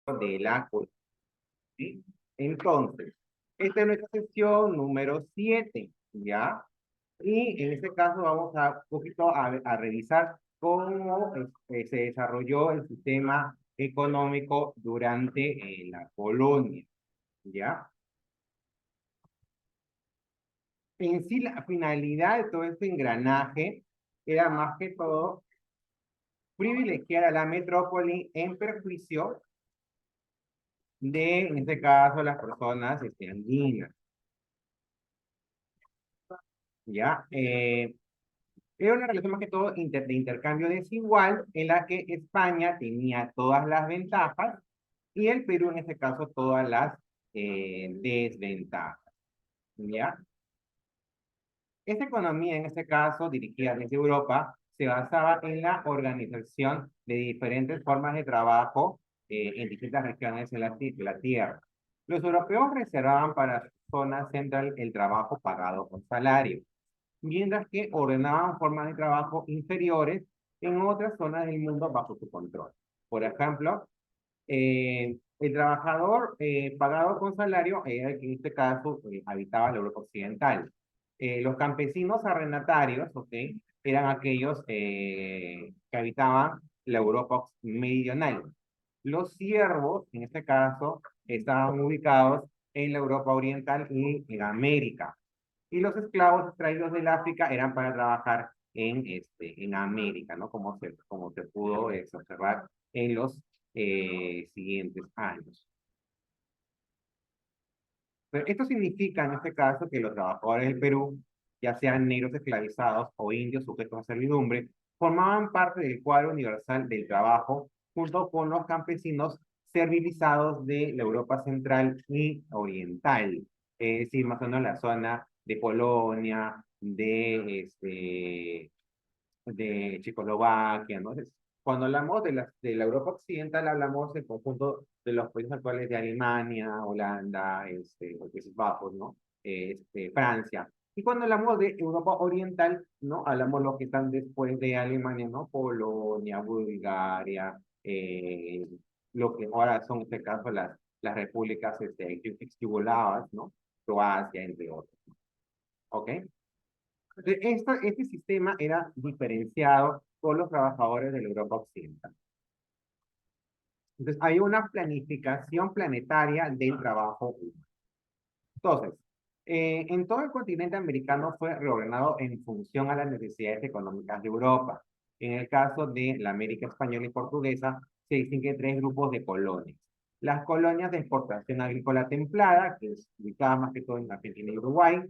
de la colonia. ¿Sí? Entonces, esta es nuestra sesión número 7, ¿ya? Y en este caso vamos a un poquito a revisar cómo se desarrolló el sistema económico durante la colonia, ¿ya? En sí, la finalidad de todo este engranaje era más que todo privilegiar a la metrópoli en perjuicio de, en este caso, las personas andinas, ¿ya? Era una relación más que todo de intercambio desigual en la que España tenía todas las ventajas y el Perú en este caso todas las desventajas, ¿ya? Esta economía en este caso dirigida desde Europa se basaba en la organización de diferentes formas de trabajo en distintas regiones de la Tierra. Los europeos reservaban para su zona central el trabajo pagado con salario, mientras que ordenaban formas de trabajo inferiores en otras zonas del mundo bajo su control. Por ejemplo, el trabajador pagado con salario era el que en este caso habitaba la Europa Occidental. Los campesinos arrendatarios, ¿ok? Eran aquellos que habitaban la Europa meridional. Los siervos, en este caso, estaban ubicados en la Europa Oriental y en América. Y los esclavos extraídos del África eran para trabajar en América, ¿no? Como se pudo observar en los siguientes años. Pero esto significa, en este caso, que los trabajadores del Perú, ya sean negros esclavizados o indios sujetos a servidumbre, formaban parte del cuadro universal del trabajo junto con los campesinos servilizados de la Europa central y oriental, es decir, más o menos la zona de Polonia, de Checoslovaquia, ¿no? Entonces, cuando hablamos de la Europa occidental, hablamos del conjunto de los países actuales de Alemania, Holanda, los Países Bajos, ¿no? Francia. Y cuando hablamos de Europa oriental, ¿no? Hablamos los que están después de Alemania, ¿no? Polonia, Bulgaria, lo que ahora son, en este caso, las repúblicas exyugoslavas, ¿no? Croacia, entre otros. ¿Ok? Este sistema era diferenciado por los trabajadores de la Europa Occidental. Entonces, hay una planificación planetaria del trabajo humano. Entonces, en todo el continente americano fue reordenado en función a las necesidades económicas de Europa. En el caso de la América española y portuguesa, se distinguen tres grupos de colonias. Las colonias de exportación agrícola templada, que es ubicada más que todo en Argentina y Uruguay.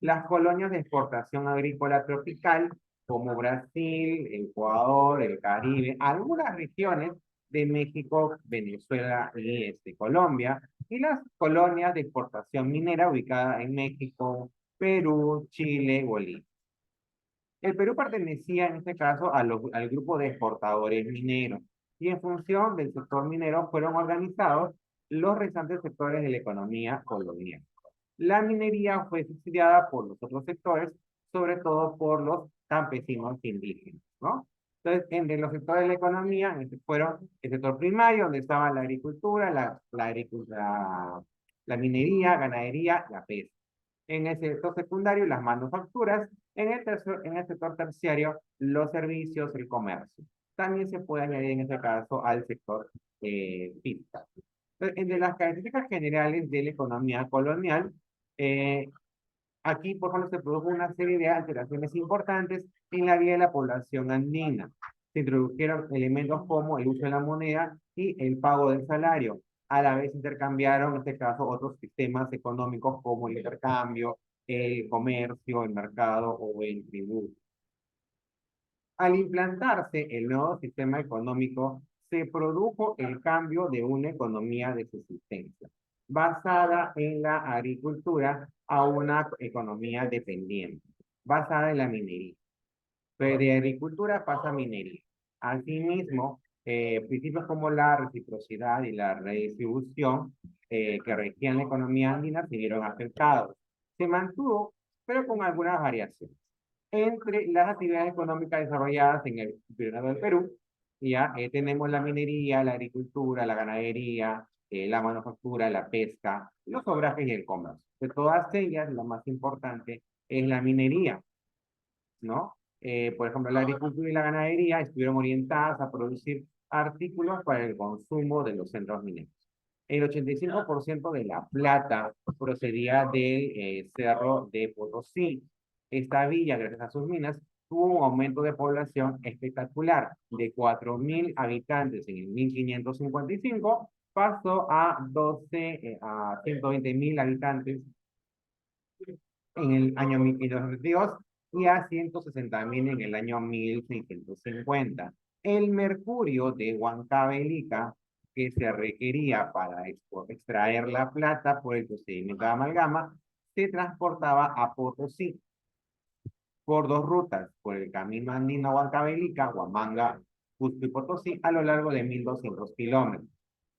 Las colonias de exportación agrícola tropical, como Brasil, Ecuador, el Caribe, algunas regiones de México, Venezuela y Colombia, y las colonias de exportación minera ubicadas en México, Perú, Chile, Bolivia. El Perú pertenecía en este caso al grupo de exportadores mineros y en función del sector minero fueron organizados los restantes sectores de la economía colonial. La minería fue subsidiada por los otros sectores, sobre todo por los campesinos indígenas, ¿no? Entonces, entre los sectores de la economía fueron el sector primario, donde estaba la agricultura, la minería, ganadería, la pesca. En el sector secundario, las manufacturas. En el sector terciario, los servicios, el comercio. También se puede añadir en este caso al sector fiscal. Entre las características generales de la economía colonial, eh, aquí, por ejemplo, se produjo una serie de alteraciones importantes en la vida de la población andina. Se introdujeron elementos como el uso de la moneda y el pago del salario. A la vez intercambiaron, en este caso, otros sistemas económicos como el intercambio, el comercio, el mercado o el tributo. Al implantarse el nuevo sistema económico, se produjo el cambio de una economía de subsistencia, basada en la agricultura, a una economía dependiente, basada en la minería. Pero de agricultura pasa a minería. Asimismo, principios como la reciprocidad y la redistribución que regían la economía andina se vieron afectados. Se mantuvo, pero con algunas variaciones. Entre las actividades económicas desarrolladas en el Virreinato del Perú, Ya tenemos la minería, la agricultura, la ganadería, la manufactura, la pesca, los obrajes y el comercio. De todas ellas, la más importante es la minería, ¿no? Por ejemplo, la agricultura y la ganadería estuvieron orientadas a producir artículos para el consumo de los centros mineros. El 85% de la plata procedía del Cerro de Potosí. Esta villa, gracias a sus minas, tuvo un aumento de población espectacular. De 4.000 habitantes en el 1555, pasó a 120.000 habitantes en el año 1222 y a 160.000 en el año 1650. El mercurio de Huancavelica que se requería para extraer la plata por el procedimiento de amalgama se transportaba a Potosí por dos rutas, por el camino andino Huancavelica, Huamanga, Cusco y Potosí a lo largo de 1.200 kilómetros,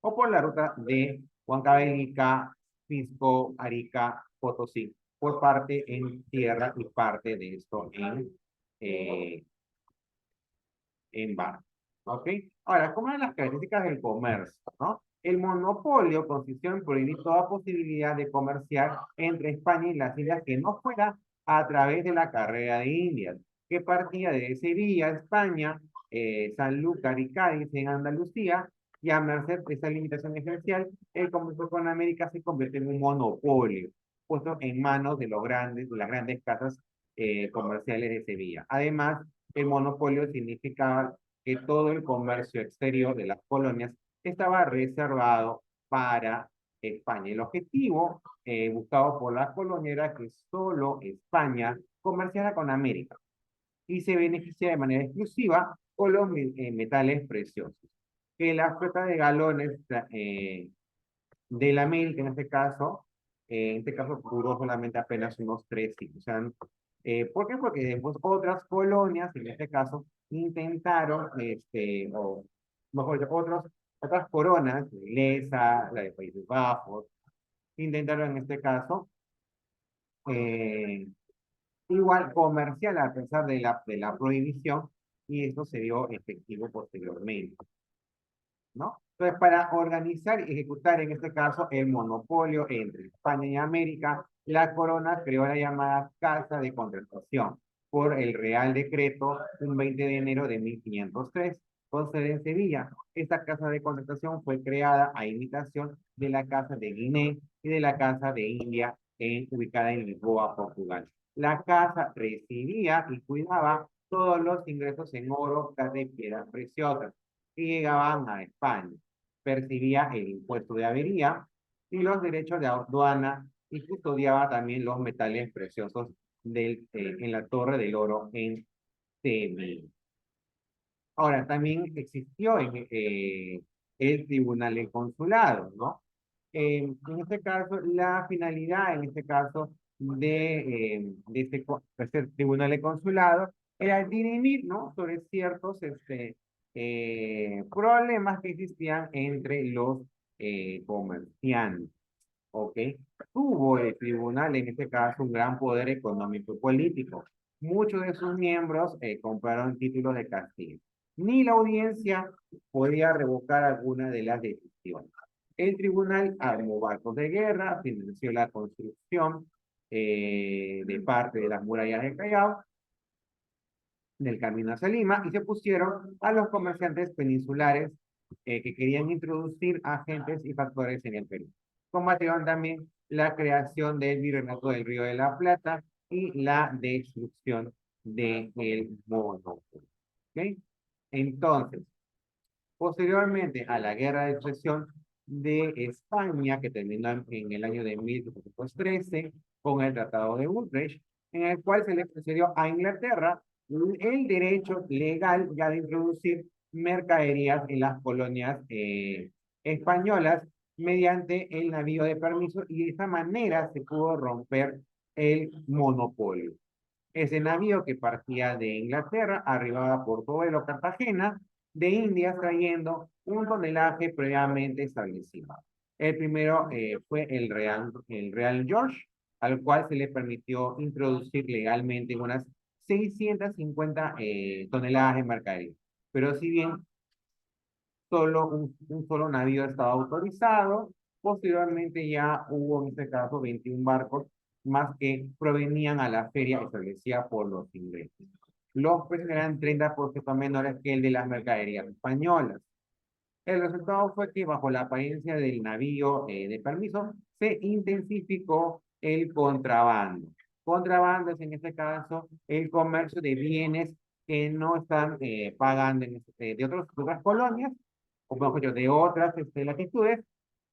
o por la ruta de Huancavelica, Pisco, Arica, Potosí, por parte en tierra y parte de esto eh, en barco. ¿Ok? Ahora, ¿cómo eran las características del comercio? ¿No? El monopolio consistió en prohibir toda posibilidad de comerciar entre España y las islas que no fuera a través de la carrera de Indias, que partía de Sevilla, España, Sanlúcar y Cádiz en Andalucía, y a merced de esa limitación esencial, el comercio con América se convierte en un monopolio, puesto en manos de de las grandes casas comerciales de Sevilla. Además, el monopolio significaba que todo el comercio exterior de las colonias estaba reservado para España. El objetivo buscado por las colonias era que solo España comerciara con América y se beneficia de manera exclusiva con los metales preciosos. Que la flota de galones de la América, en este caso duró solamente apenas unos 3 siglos. O sea, ¿por qué? Porque después otras colonias, en este caso, intentaron, o mejor dicho, otras coronas, la inglesa, la de Países Bajos, intentaron en este caso, eh, igual comercial a pesar de la prohibición, y esto se dio efectivo posteriormente. ¿No? Entonces, para organizar y ejecutar en este caso el monopolio entre España y América, la corona creó la llamada Casa de Contratación por el Real Decreto un 20 de enero de 1503, con sede en Sevilla. Esta Casa de Contratación fue creada a imitación de la Casa de Guinea y de la Casa de India ubicada en Lisboa, Portugal. La casa recibía y cuidaba todos los ingresos en oro, plata y piedras preciosas que llegaban a España. Percibía el impuesto de avería y los derechos de aduana y custodiaba también los metales preciosos en la Torre del Oro en Sevilla. Ahora, también existió el tribunal del consulado, ¿no? En este caso, la finalidad, en este caso, este tribunal de consulado era dirimir, ¿no? Sobre ciertos problemas que existían entre los comerciantes, ¿ok? Tuvo el tribunal, en este caso, un gran poder económico y político. Muchos de sus miembros compraron títulos de Castilla. Ni la audiencia podía revocar alguna de las decisiones. El tribunal armó barcos de guerra, financió la construcción de parte de las murallas de Callao, del camino hacia Lima, y se pusieron a los comerciantes peninsulares que querían introducir agentes y factores en el Perú. Combatieron también la creación del Virreinato del Río de la Plata y la destrucción del monopolio. ¿Okay? Entonces, posteriormente a la Guerra de Sucesión de España, que terminó en el año de 1813 con el Tratado de Utrecht, en el cual se le concedió a Inglaterra el derecho legal ya de introducir mercaderías en las colonias españolas mediante el navío de permiso, y de esta manera se pudo romper el monopolio. Ese navío que partía de Inglaterra arribaba a Portobelo, Cartagena, de Indias, trayendo un tonelaje previamente establecido. El primero fue el Real George, al cual se le permitió introducir legalmente unas 650 toneladas de mercadería. Pero si bien solo un solo navío estaba autorizado. Posteriormente ya hubo en este caso 21 barcos más que provenían a la feria establecida por los ingleses. Los precios eran 30% menores que el de las mercaderías españolas. El resultado fue que bajo la apariencia del navío de permiso se intensificó el contrabando. Contrabando es en este caso el comercio de bienes que no están pagando de otras colonias, o mejor dicho, de otras latitudes,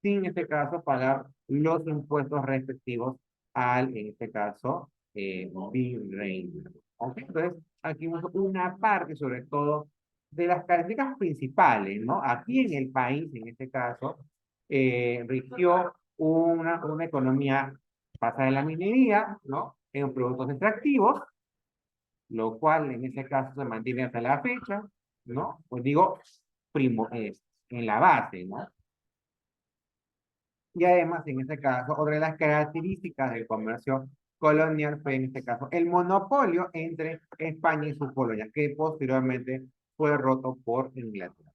sin en este caso pagar los impuestos respectivos al, en este caso, virreino. ¿Ok? Entonces, aquí vemos una parte sobre todo de las características principales, ¿no? Aquí en el país, en este caso, rigió una economía basada en la minería, ¿no? En productos extractivos, lo cual en este caso se mantiene hasta la fecha, ¿no? Pues digo, en la base, ¿no? Y además, en este caso, otra de las características del comercio colonial fue, en este caso, el monopolio entre España y sus colonias, que posteriormente fue roto por Inglaterra.